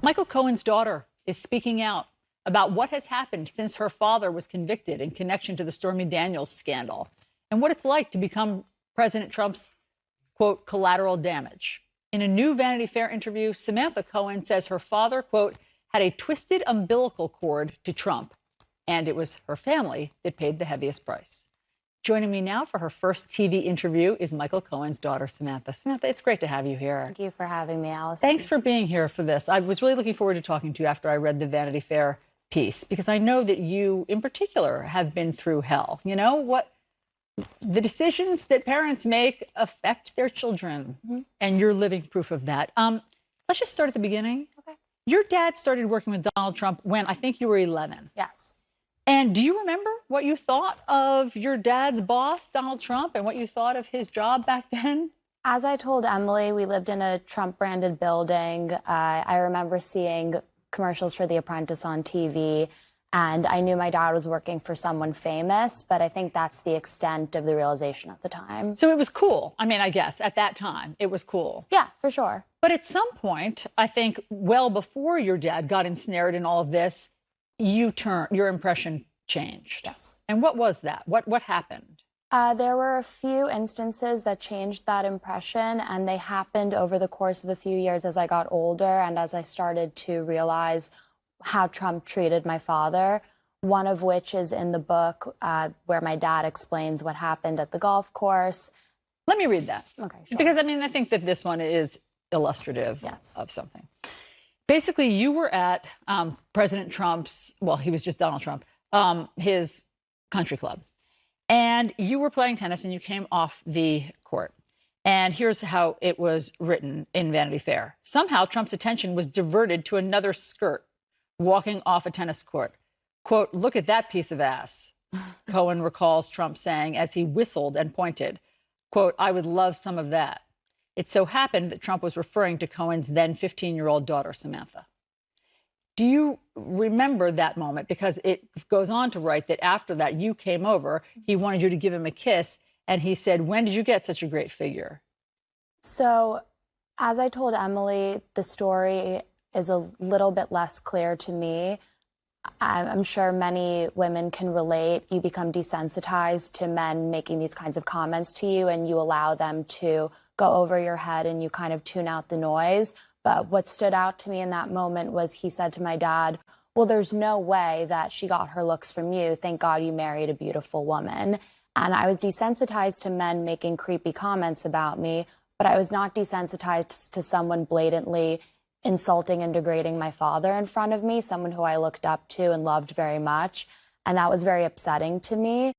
Michael Cohen's daughter is speaking out about what has happened since her father was convicted in connection to the Stormy Daniels scandal and what it's like to become President Trump's, quote, collateral damage. In a new Vanity Fair interview, Samantha Cohen says her father, quote, had a twisted umbilical cord to Trump, and it was her family that paid the heaviest price. Joining me now for her first TV interview is Michael Cohen's daughter, Samantha. Samantha, it's great to have you here. Thank you for having me, Allison. Thanks for being here for this. I was really looking forward to talking to you after I read the Vanity Fair piece, because I know that you, in particular, have been through hell. You know, what the decisions that parents make affect their children, and you're living proof of that. Let's just start at the beginning. Okay. Your dad started working with Donald Trump when I think you were 11. Yes. And do you remember what you thought of your dad's boss, Donald Trump, and what you thought of his job back then? As I told Emily, we lived in a Trump-branded building. I remember seeing commercials for The Apprentice on TV, and I knew my dad was working for someone famous, but I think that's the extent of the realization at the time. So it was cool. I mean, I guess at that time, it was cool. Yeah, for sure. But at some point, I think well before your dad got ensnared in all of this, your impression changed. Yes. And what was that? What happened? There were a few instances that changed that impression, and they happened over the course of a few years as I got older and as I started to realize how Trump treated my father, one of which is in the book where my dad explains what happened at the golf course. Let me read that. Okay, sure. Because, I mean, I think that this one is illustrative of something. Basically, you were at President Trump's, well, he was just Donald Trump, his country club. And you were playing tennis and you came off the court. And here's how it was written in Vanity Fair. Somehow Trump's attention was diverted to another skirt walking off a tennis court. Quote, look at that piece of ass, Cohen recalls Trump saying as he whistled and pointed. Quote, I would love some of that. It so happened that Trump was referring to Cohen's then 15-year-old daughter, Samantha. Do you remember that moment? Because it goes on to write that after that, you came over, he wanted you to give him a kiss, and he said, when did you get such a great figure? So, as I told Emily, the story is a little bit less clear to me. I'm sure many women can relate. You become desensitized to men making these kinds of comments to you, and you allow them to go over your head and you kind of tune out the noise. But what stood out to me in that moment was he said to my dad, well, there's no way that she got her looks from you. Thank God you married a beautiful woman. And I was desensitized to men making creepy comments about me, but I was not desensitized to someone blatantly insulting and degrading my father in front of me, someone who I looked up to and loved very much. And that was very upsetting to me.